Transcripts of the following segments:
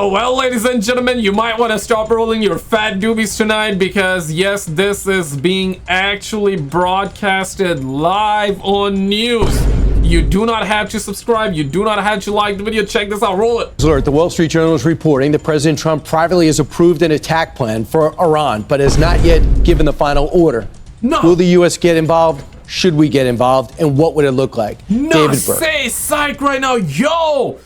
Oh, well, ladies and gentlemen, you might want to stop rolling your fat doobies tonight because, yes, this is being actually broadcasted live on news. You do not have to subscribe. You do not have to like the video. Check this out. Roll it. Alert. The Wall Street Journal is reporting that President Trump privately has approved an attack plan for Iran, but has not yet given the final order. No. Will the U.S. get involved? Should we get involved? And what would it look like? No, David Burke. say psych right now. Yo!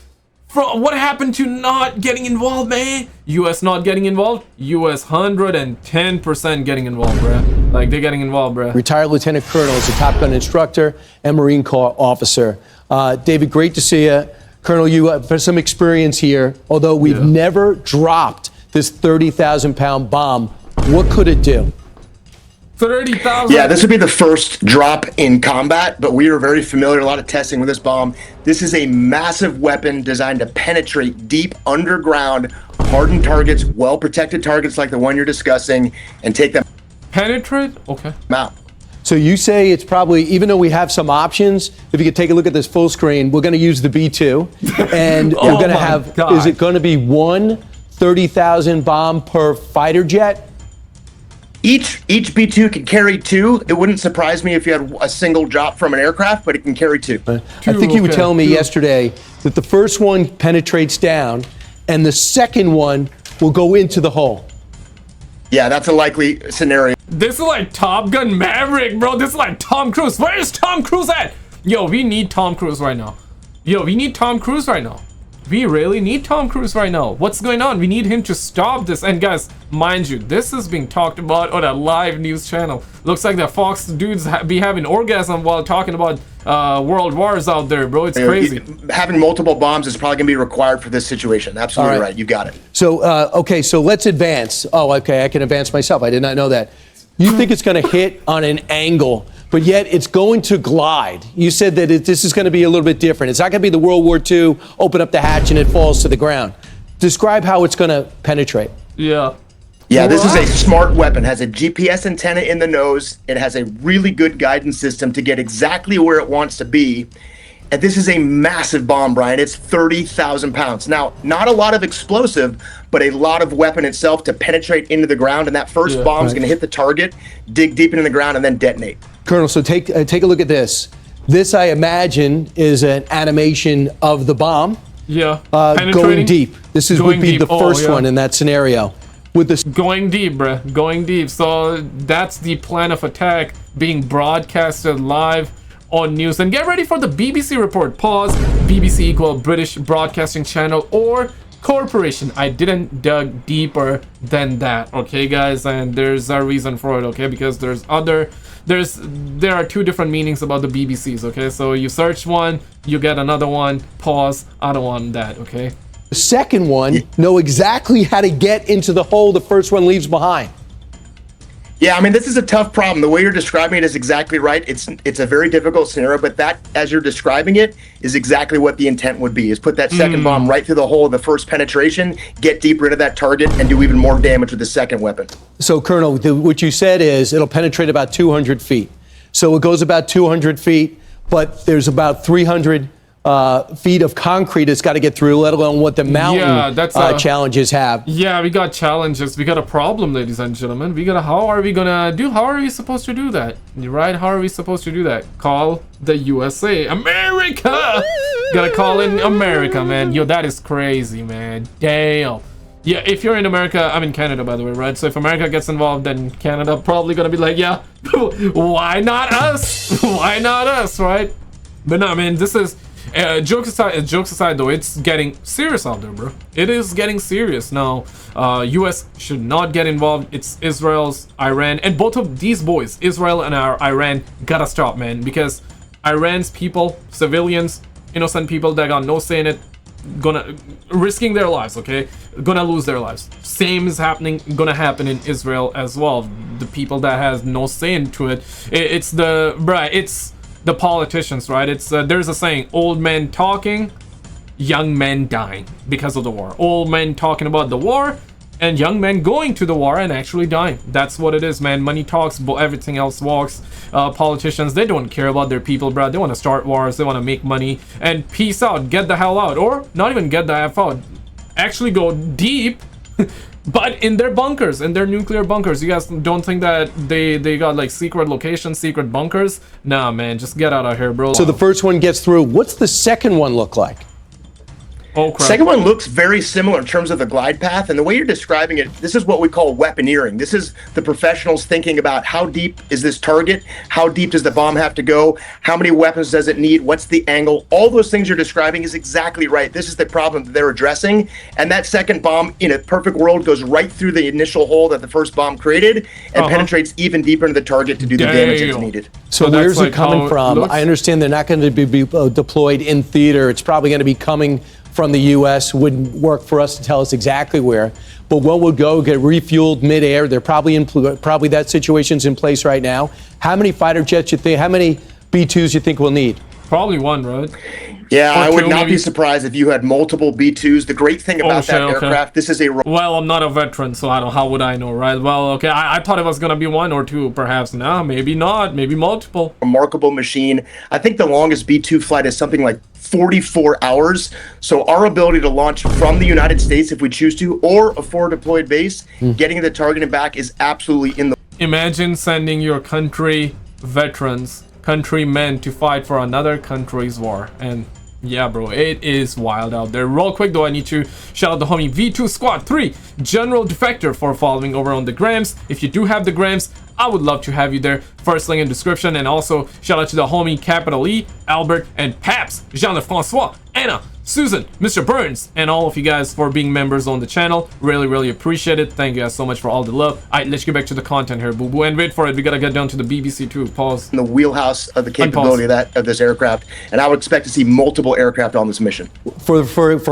What happened to not getting involved, man? U.S. not getting involved? U.S. 110% getting involved, bruh. Like, they're getting involved, bruh. Retired Lieutenant Colonel is a Top Gun instructor and Marine Corps officer. David, great to see you. Colonel, you have some experience here, although we've never dropped this 30,000-pound bomb. What could it do? 30,000. Yeah, this would be the first drop in combat, but we are very familiar, a lot of testing with this bomb. This is a massive weapon designed to penetrate deep underground, hardened targets, well-protected targets like the one you're discussing, and take them Okay. out. So you say it's probably, even though we have some options, if you could take a look at this full screen, we're going to use the B-2, and we're going to have, God. is it going to be one 30,000 bomb per fighter jet? Each B-2 can carry 2. It wouldn't surprise me if you had a single drop from an aircraft, but it can carry 2. I think you were telling me yesterday that the first one penetrates down and the second one will go into the hole. Yeah, that's a likely scenario. This is like Top Gun Maverick, bro. This is like Tom Cruise. Where is Tom Cruise at? Yo, we need Tom Cruise right now. We really need Tom Cruise right now. What's going on? We need him to stop this. And guys, mind you, this is being talked about on a live news channel. Looks like the Fox dudes be having orgasm while talking about world wars out there, bro. It's crazy. Having multiple bombs is probably going to be required for this situation. Absolutely right. You got it. So, okay, so let's advance. Oh, okay, I can advance myself. I did not know that. You think it's going to hit on an angle, but yet it's going to glide. You said that this is going to be a little bit different. It's not going to be the World War II, open up the hatch and it falls to the ground. Describe how it's going to penetrate. Yeah, this is a smart weapon. Has a GPS antenna in the nose. It has a really good guidance system to get exactly where it wants to be. And this is a massive bomb, Brian. It's 30,000 pounds. Now, not a lot of explosive, but a lot of weapon itself to penetrate into the ground. And that first bomb is going to hit the target, dig deep into the ground, and then detonate. Colonel, so take a look at this. This, I imagine, is an animation of the bomb. Yeah. Going deep. This would be the first one in that scenario. With this going deep, bruh. Going deep. So that's the plan of attack being broadcasted live on news. And get ready for the BBC report. Pause. BBC equal British Broadcasting Channel or Corporation. I didn't dig deeper than that. Okay, guys, and there's a reason for it. Okay, because there are two different meanings about the BBCs. Okay, so you search one, you get another one. Pause. I don't want that. Okay. The second one know exactly how to get into the hole the first one leaves behind. Yeah, I mean, this is a tough problem. The way you're describing it is exactly right. It's a very difficult scenario, but that, as you're describing it, is exactly what the intent would be, is put that second bomb right through the hole of the first penetration, get deeper into that target, and do even more damage with the second weapon. So, Colonel, what you said is it'll penetrate about 200 feet. So it goes about 200 feet, but there's about 300 feet of concrete it's got to get through, let alone what the mountain challenges have. Yeah, we got challenges. We got a problem, ladies and gentlemen. How are we supposed to do that? Right? How are we supposed to do that? Call the USA. America! Gotta call in America, man. Yo, that is crazy, man. Damn. Yeah, if you're in America, I'm in Canada, by the way, right? So if America gets involved, then Canada probably gonna be like, yeah, why not us? Why not us, right? But no, man, this is... jokes aside though, it's getting serious out there, bro. It is getting serious now. US should not get involved. It's Israel's, Iran, and both of these boys, Israel and Iran, gotta stop, man, because Iran's people, civilians, innocent people that got no say in it, risking their lives, okay, gonna lose their lives. Same is gonna happen in Israel as well. The people that has no say into it, it's the politicians, right? It's there's a saying, old men talking, young men dying because of the war. Old men talking about the war and young men going to the war and actually dying. That's what it is, man. Money talks, but everything else walks. Politicians, they don't care about their people, bro. They want to start wars, they want to make money and peace out, get the hell out, or not even get the F out. actually go deep, but in their bunkers, in their nuclear bunkers. You guys don't think that they got like secret locations, secret bunkers? Nah, man, just get out of here, bro. So the first one gets through. What's the second one look like? Oh, crap. Second one looks very similar in terms of the glide path, and the way you're describing it, this is what we call weaponeering. This is the professionals thinking about how deep is this target, how deep does the bomb have to go, how many weapons does it need, what's the angle. All those things you're describing is exactly right. This is the problem that they're addressing, and that second bomb, in a perfect world, goes right through the initial hole that the first bomb created and penetrates even deeper into the target to do the damage that's needed. So where's it coming from? I understand they're not going to be deployed in theater. It's probably going to be coming from the U.S. Wouldn't work for us to tell us exactly where, but one would go get refueled midair. They're probably that situation's in place right now. How many fighter jets you think? How many B-2s you think we'll need? Probably one, right? Yeah, I would not be surprised if you had multiple B-2s. The great thing about that aircraft, this is a... Well, I'm not a veteran, so how would I know, right? Well, okay, I thought it was going to be one or two, perhaps. No, maybe not. Maybe multiple. Remarkable machine. I think the longest B-2 flight is something like 44 hours. So our ability to launch from the United States, if we choose to, or a forward deployed base, getting the target and back is absolutely in the... Imagine sending your country veterans, countrymen, to fight for another country's war. And yeah, bro, it is wild out there. Real quick though, I need to shout out the homie V2 Squad 3 General Defector for following over on the grams. If you do have the grams, I would love to have you there. First link in description. And also shout out to the homie Capital E, Albert, and Paps, Jean-Francois, Anna, Susan, Mr. Burns, and all of you guys for being members on the channel. Really appreciate it. Thank you guys so much for all the love. Alright, let's get back to the content here, boo boo, and wait for it. We gotta get down to the BBC too. Pause. In the wheelhouse of the capability of this aircraft, and I would expect to see multiple aircraft on this mission. For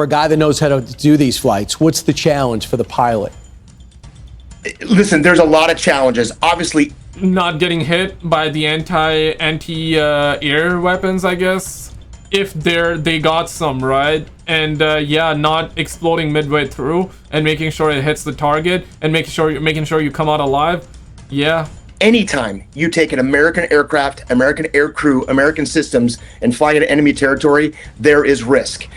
a guy that knows how to do these flights, what's the challenge for the pilot? Listen, there's a lot of challenges. Obviously, not getting hit by the anti-air weapons, I guess. If they got some, right? And yeah, not exploding midway through and making sure it hits the target and making sure you come out alive. Yeah. Anytime you take an American aircraft, American air crew, American systems, and fly into enemy territory, there is risk.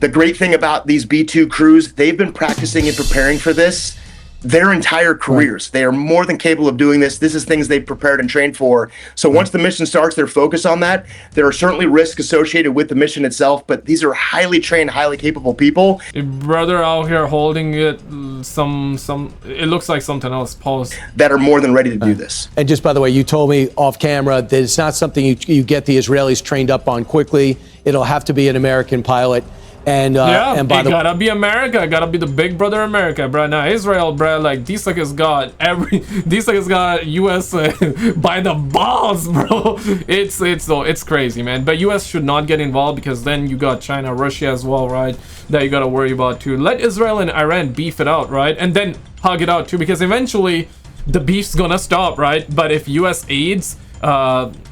The great thing about these B-2 crews, they've been practicing and preparing for this their entire careers. They are more than capable of doing this. This is things they've prepared and trained for. So once the mission starts, they're focused on that. There are certainly risks associated with the mission itself, but these are highly trained, highly capable people. Your brother out here holding it, it looks like something else. Pause. That are more than ready to do this. And just by the way, you told me off camera that it's not something you get the Israelis trained up on quickly. It'll have to be an American pilot. And yeah, and by it gotta be America, gotta be the big brother America, bro. Now Israel, bro, like these suckers got US by the balls, bro. It's crazy, man. But US should not get involved because then you got China, Russia as well, right? That you gotta worry about too. Let Israel and Iran beef it out, right? And then hug it out too, because eventually the beef's gonna stop, right? But if US aids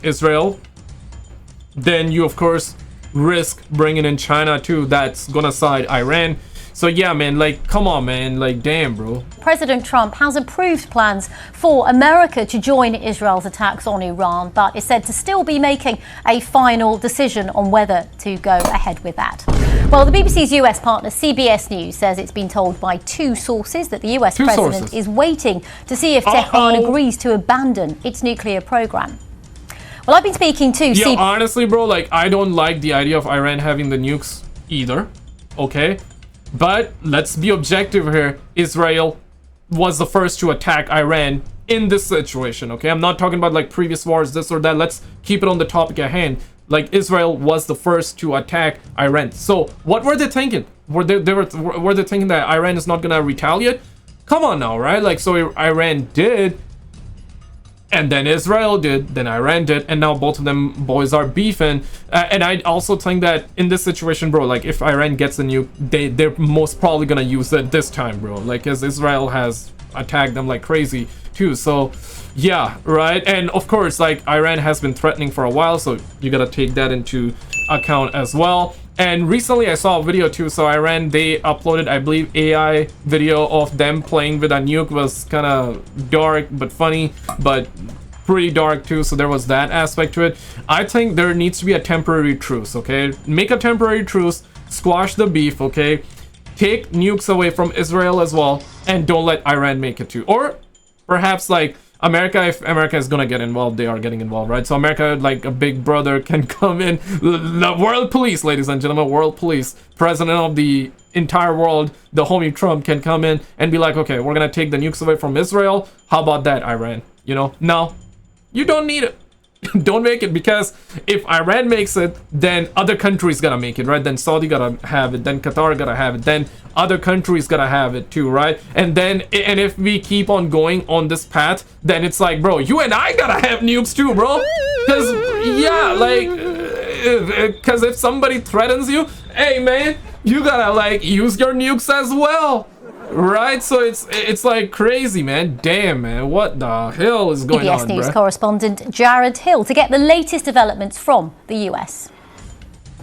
Israel, then you of course risk bringing in China too. That's gonna side Iran. So yeah, man, like come on, man, like damn, bro. President Trump has approved plans for America to join Israel's attacks on Iran, but is said to still be making a final decision on whether to go ahead with that. Well, the BBC's US partner CBS News says it's been told by two sources that the US president is waiting to see if Tehran agrees to abandon its nuclear program. Well, I've been speaking to... Yeah, honestly, bro, like, I don't like the idea of Iran having the nukes either, okay? But let's be objective here. Israel was the first to attack Iran in this situation, okay? I'm not talking about, like, previous wars, this or that. Let's keep it on the topic at hand. Like, Israel was the first to attack Iran. So, what were they thinking? Were they thinking that Iran is not gonna retaliate? Come on now, right? Like, so Iran did... And then Israel did, then Iran did, and now both of them boys are beefing. And I also think that in this situation, bro, like if Iran gets a nuke, they're most probably gonna use it this time, bro. Like, as Israel has attacked them like crazy too. So yeah, right. And of course, like Iran has been threatening for a while, so you gotta take that into account as well. And recently I saw a video too. So Iran, they uploaded, I believe, AI video of them playing with a nuke. Was kind of dark but funny, but pretty dark too. So there was that aspect to it. I think there needs to be a temporary truce, okay? Make a temporary truce, squash the beef, okay? take nukes away from Israel as well, and don't let Iran make it too. Or perhaps like America, if America is gonna get involved, they are getting involved, right? So America, like a big brother, can come in. The world police, ladies and gentlemen, world police, president of the entire world, the homie Trump, can come in and be like, okay, we're gonna take the nukes away from Israel. How about that, Iran? You know, no, you don't need it. Don't make it, because if Iran makes it, then other countries gotta make it, right? Then Saudi gotta have it, then Qatar gotta have it, then other countries gotta have it too, right? And if we keep on going on this path, then it's like, bro, you and I gotta have nukes too, bro. Because yeah, like, because if somebody threatens you, hey man, you gotta like use your nukes as well. Right, so it's like crazy, man. Damn, man, what the hell is going on, CBS News bruh? correspondent Jared Hill to get the latest developments from the US.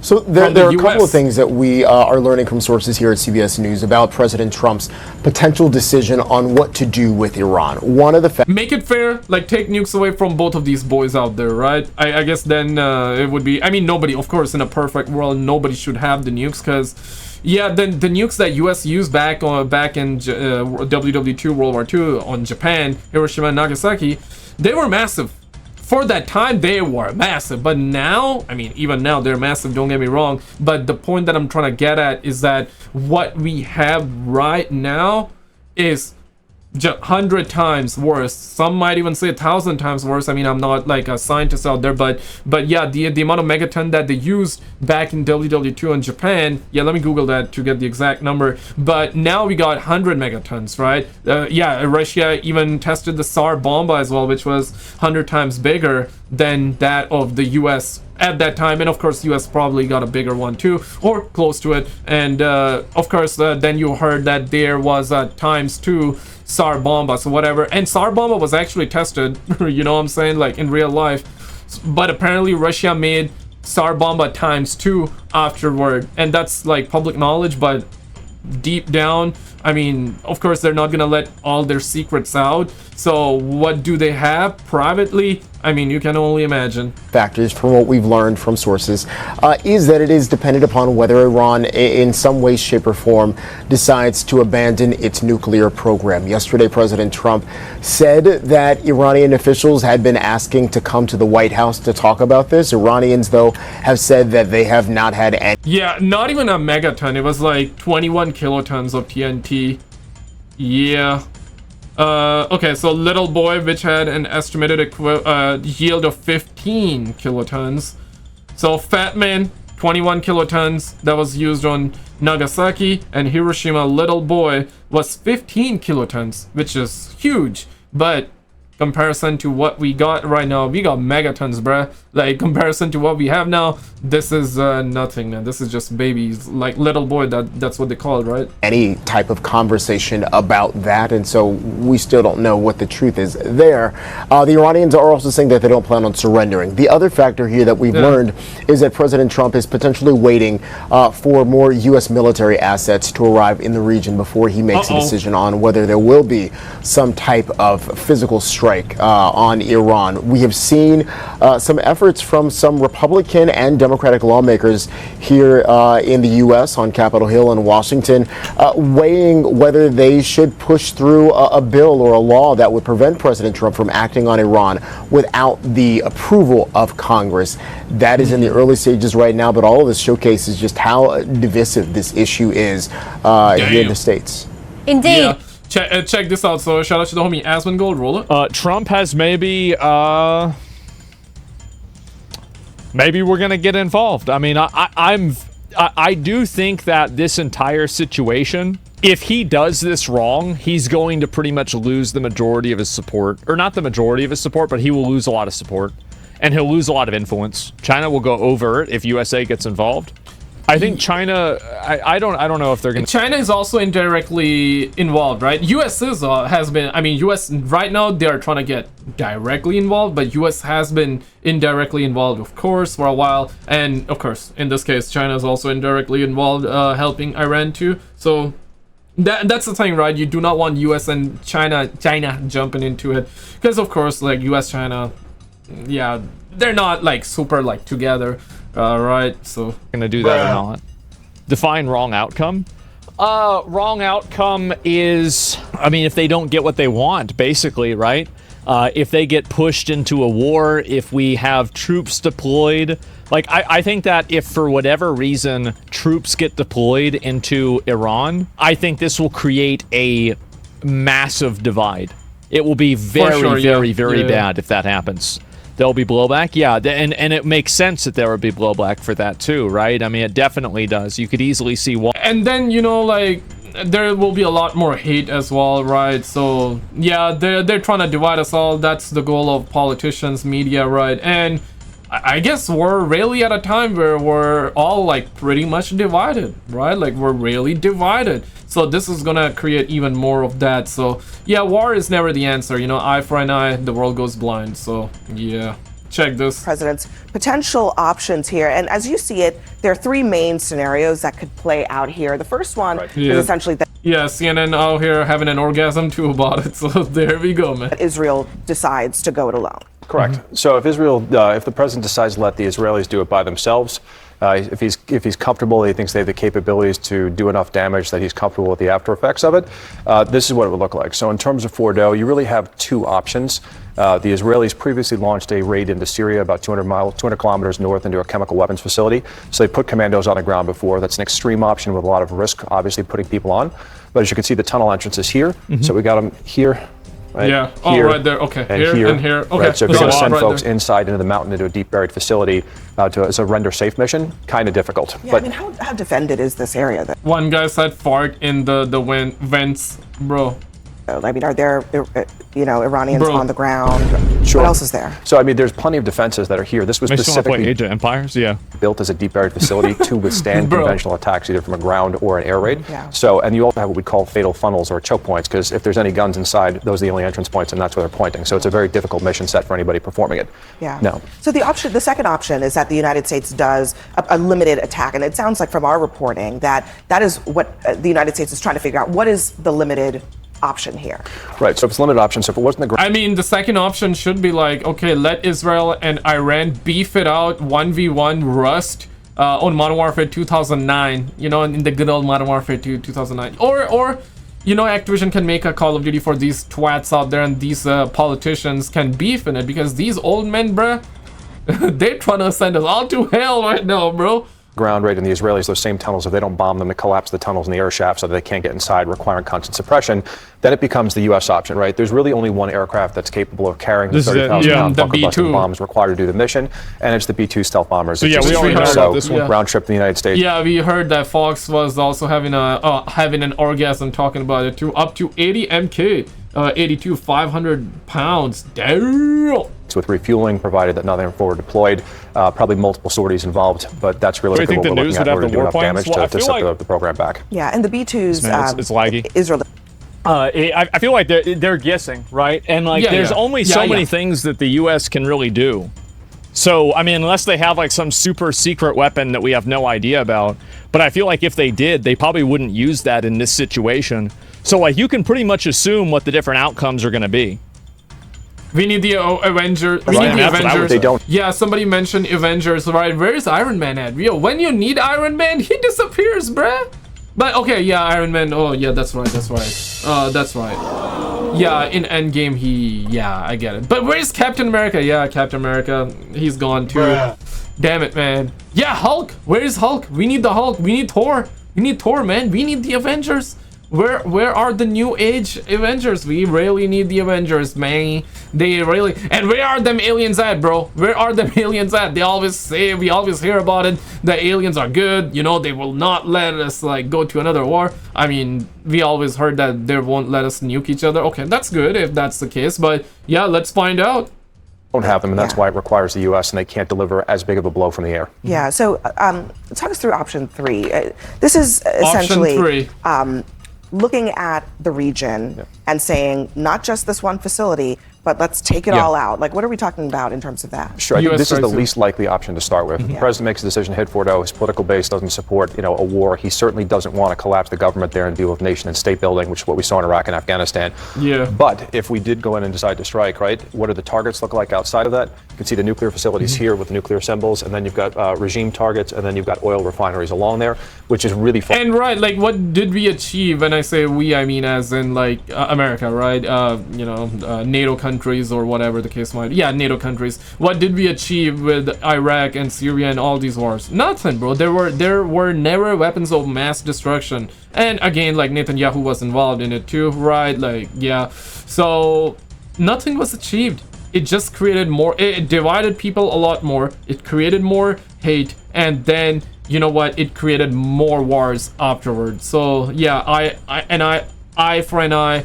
So there are a couple of things that we are learning from sources here at CBS News about President Trump's potential decision on what to do with Iran. One of the make it fair, like take nukes away from both of these boys out there, right? I guess then it would be, I mean, nobody, of course, in a perfect world, nobody should have the nukes, because yeah, then the nukes that US used back in WW2 World War II on Japan, Hiroshima and Nagasaki, they were massive. For that time, they were massive. But now, I mean, even now, they're massive, don't get me wrong. But the point that I'm trying to get at is that what we have right now is 100 times worse. Some might even say 1,000 times worse. I mean, I'm not like a scientist out there, but yeah, the amount of megaton that they used back in WW2 in Japan, yeah, let me Google that to get the exact number. But now we got 100 megatons, right? Yeah, Russia even tested the Tsar bomba as well, which was 100 times bigger than that of the US at that time. And of course, US probably got a bigger one too, or close to it. And of course, then you heard that there was times 2 Tsar bomba, so whatever. And Tsar bomba was actually tested, you know what I'm saying, like in real life. But apparently Russia made Tsar bomba times 2 afterward, and that's like public knowledge. But deep down, I mean, of course, they're not gonna let all their secrets out. So what do they have privately? I mean, you can only imagine. Factors from what we've learned from sources is that it is dependent upon whether Iran in some way, shape or form decides to abandon its nuclear program. Yesterday, President Trump said that Iranian officials had been asking to come to the White House to talk about this. Iranians, though, have said that they have not had any. Yeah, not even a megaton. It was like 21 kilotons of TNT. Yeah. Okay, so Little Boy, which had an estimated yield of 15 kilotons. So Fat Man, 21 kilotons, that was used on Nagasaki, and Hiroshima Little Boy was 15 kilotons, which is huge. But comparison to what we got right now, we got megatons, bruh. Like, comparison to what we have now, this is nothing, man. This is just babies, like Little Boy, that's what they call it, right? Any type of conversation about that, and so we still don't know what the truth is there. The Iranians are also saying that they don't plan on surrendering. The other factor here that we've learned is that President Trump is potentially waiting for more U.S. military assets to arrive in the region before he makes a decision on whether there will be some type of physical strike on Iran. We have seen some efforts from some Republican and Democratic lawmakers here in the U.S. on Capitol Hill in Washington, weighing whether they should push through a bill or a law that would prevent President Trump from acting on Iran without the approval of Congress. That is in the early stages right now, but all of this showcases just how divisive this issue is here in the States. Indeed. Yeah. Check this out. So shout out to the homie Asmon Gold. Roll it. Trump has maybe we're gonna get involved. I mean, I do think that this entire situation, if he does this wrong, he's going to pretty much lose the majority of his support, or not the majority of his support, but he will lose a lot of support, and he'll lose a lot of influence. China will go over it if USA gets involved. I think China, I don't know if they're going to... China is also indirectly involved, right? US has been, I mean, US right now, they are trying to get directly involved, but US has been indirectly involved, of course, for a while. And of course, in this case, China is also indirectly involved, helping Iran too. So that's the thing, right? You do not want US and China jumping into it. Because of course, like US, China, yeah, they're not like super like together. Right, so gonna do that or not. Define wrong outcome. Wrong outcome is, I mean, if they don't get what they want, basically, right? If they get pushed into a war, if we have troops deployed, like I think that if for whatever reason troops get deployed into Iran, I think this will create a massive divide. It will be very bad if that happens. There'll be blowback, yeah, and it makes sense that there would be blowback for that too, right? I mean, it definitely does. You could easily see why. And then, you know, like, there will be a lot more hate as well, right? So yeah, they're trying to divide us all. That's the goal of politicians, media, right? And I guess we're really at a time where we're all like pretty much divided, right? Like, we're really divided. So this is gonna create even more of that. So yeah, war is never the answer, you know. Eye for an eye, the world goes blind. So yeah, check this. President's potential options here. And as you see it, there are three main scenarios that could play out here. The first one is essentially that CNN out here having an orgasm too about it. So there we go, man. Israel decides to go it alone. Correct. So if if the president decides to let the Israelis do it by themselves, if he's comfortable, he thinks they have the capabilities to do enough damage that he's comfortable with the after effects of it, this is what it would look like. So in terms of Fordo, you really have two options. The Israelis previously launched a raid into Syria about 200 kilometers north into a chemical weapons facility. So they put commandos on the ground before. That's an extreme option with a lot of risk, obviously putting people on. But as you can see, the tunnel entrance is here. So we got them here. Right yeah. Here, right there. Okay. And here. Okay. Right. So if you're going to send folks inside into the mountain, into a deep buried facility, as a render safe mission, kind of difficult. Yeah, but I mean, how defended is this area then? One guy said fart in the vents, bro. I mean, are there, Iranians on the ground? Sure. What else is there? So, I mean, there's plenty of defenses that are here. This was specifically Age of Empires, built as a deep buried facility to withstand conventional attacks, either from a ground or an air raid. Yeah. So, and you also have what we call fatal funnels or choke points, because if there's any guns inside, those are the only entrance points, and that's where they're pointing. So it's a very difficult mission set for anybody performing it. Yeah. No. So the second option is that the United States does a limited attack, and it sounds like from our reporting that is what the United States is trying to figure out. What is the limited option here? Right, so if it's limited option, so if it wasn't the I mean, the second option should be like, okay, let Israel and Iran beef it out 1v1 Rust on Modern Warfare 2009, you know, in the good old Modern Warfare 2 2009. Or you know, Activision can make a Call of Duty for these twats out there, and these politicians can beef in it, because these old men, bruh, they're trying to send us all to hell right now, bro. Ground raid in the Israelis, those same tunnels, if they don't bomb them, it collapse the tunnels and the air shaft so that they can't get inside, requiring constant suppression, then it becomes the U.S. option, right? There's really only one aircraft that's capable of carrying the 30,000-pound bunker-busting bombs required to do the mission, and it's the B-2 stealth bombers. So yeah, we already heard about this one. Round trip to the United States. Yeah, we heard that Fox was also having an orgasm talking about it too, up to 80 MK, 82 500 pounds. Damn. With refueling, provided that nothing forward deployed, probably multiple sorties involved, but that's realistically what we're looking at. We're going to do enough damage to set the program back. Yeah, and the B-2s, it's laggy. Israel. I feel like they're guessing, right? And like, there's only so many things that the U.S. can really do. So, I mean, unless they have like some super secret weapon that we have no idea about, but I feel like if they did, they probably wouldn't use that in this situation. So, like, you can pretty much assume what the different outcomes are going to be. We need the Avengers. We need the Avengers. They don't. Yeah, somebody mentioned Avengers, right? Where's Iron Man at? When you need Iron Man, he disappears, bruh. But okay, yeah, Iron Man. Oh, yeah, that's right. That's right. Yeah, in Endgame, I get it. But where's Captain America? Yeah, Captain America, he's gone too. Damn it, man. Yeah, Hulk. Where's Hulk? We need the Hulk. We need Thor. We need Thor, man. We need the Avengers. Where are the new age Avengers? We really need the Avengers, man. They really. And where are them aliens at, bro? Where are them aliens at? They always say, we always hear about it, the aliens are good, you know, they will not let us like go to another war. I mean, we always heard that they won't let us nuke each other. Okay, that's good if that's the case, but yeah, let's find out. Don't have them, and that's why it requires the U.S. and they can't deliver as big of a blow from the air. Yeah, so talk us through option 3. This is essentially looking at the region and saying not just this one facility, but let's take it all out. Like, what are we talking about in terms of that? Sure, I think US this is the strikes least likely option to start with. If the president makes a decision to hit Fordo, his political base doesn't support, a war. He certainly doesn't want to collapse the government there and deal with nation and state building, which is what we saw in Iraq and Afghanistan. Yeah. But if we did go in and decide to strike, right, what do the targets look like outside of that? You can see the nuclear facilities here with nuclear symbols, and then you've got regime targets, and then you've got oil refineries along there, which is really fun. And right, like, what did we achieve? When I say we, I mean as in like America, right? NATO countries or whatever the case might be. Yeah, NATO countries. What did we achieve with Iraq and Syria and all these wars? Nothing, bro. There were never weapons of mass destruction. And again, like, Netanyahu was involved in it too, right? Like, yeah. So nothing was achieved. It just created more. It divided people a lot more. It created more hate, and then, you know what? It created more wars afterwards. So yeah, eye for an eye,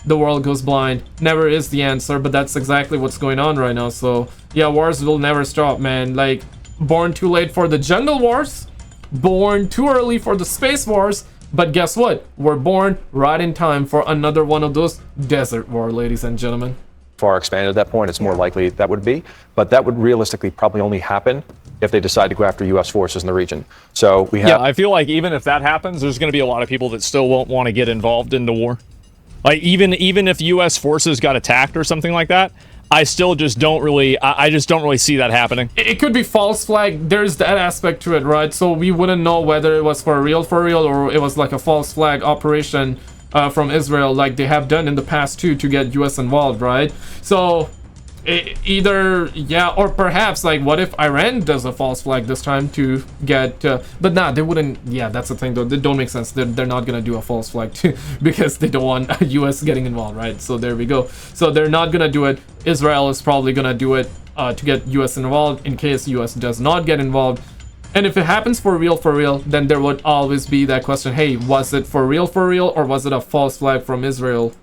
the world goes blind. Never is the answer, but that's exactly what's going on right now. So yeah, wars will never stop, man. Like, born too late for the jungle wars, born too early for the space wars, but guess what? We're born right in time for another one of those desert war, ladies and gentlemen. Far expanded at that point, it's more likely that would be, but that would realistically probably only happen if they decide to go after U.S. forces in the region. So we have. Yeah, I feel like even if that happens, there's going to be a lot of people that still won't want to get involved in the war. Like, even if U.S. forces got attacked or something like that, I still just don't really. I just don't really see that happening. It could be false flag. There's that aspect to it, right? So we wouldn't know whether it was for real, or it was like a false flag operation from Israel, like they have done in the past too, to get US involved, right? So either, yeah, or perhaps, like, what if Iran does a false flag this time to get but nah, they wouldn't. Yeah, that's the thing though, they don't make sense. They're not gonna do a false flag too, because they don't want US getting involved, right? So there we go. So they're not gonna do it. Israel is probably gonna do it to get US involved in case US does not get involved. And if it happens for real, then there would always be that question, hey, was it for real, or was it a false flag from Israel?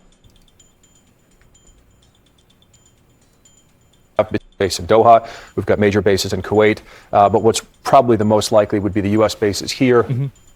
Base in Doha, we've got major bases in Kuwait, but what's probably the most likely would be the U.S. bases here,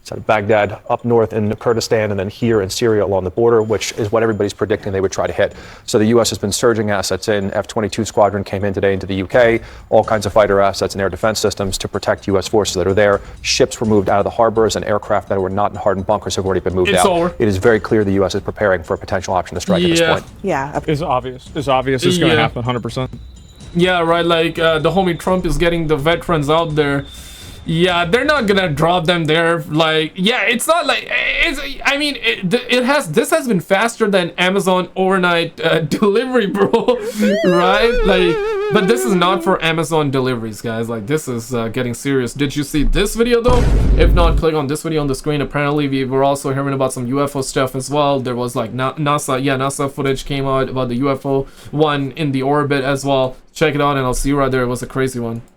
sort of Baghdad, up north in Kurdistan, and then here in Syria along the border, which is what everybody's predicting they would try to hit. So the U.S. has been surging assets in. F-22 squadron came in today into the U.K., all kinds of fighter assets and air defense systems to protect U.S. forces that are there. Ships were moved out of the harbors, and aircraft that were not in hardened bunkers have already been moved out. Over. It is very clear the U.S. is preparing for a potential option to strike at this point. Yeah. It's obvious. It's obvious it's going to happen 100%. Yeah, right, like the homie Trump is getting the veterans out there. Yeah, they're not gonna drop them there. Like, yeah, it's not like I mean, this has been faster than Amazon overnight delivery, bro. Right? Like, but this is not for Amazon deliveries, guys. Like, this is getting serious. Did you see this video though? If not, click on this video on the screen. Apparently, we were also hearing about some UFO stuff as well. There was like NASA footage came out about the UFO one in the orbit as well. Check it out, and I'll see you right there. It was a crazy one.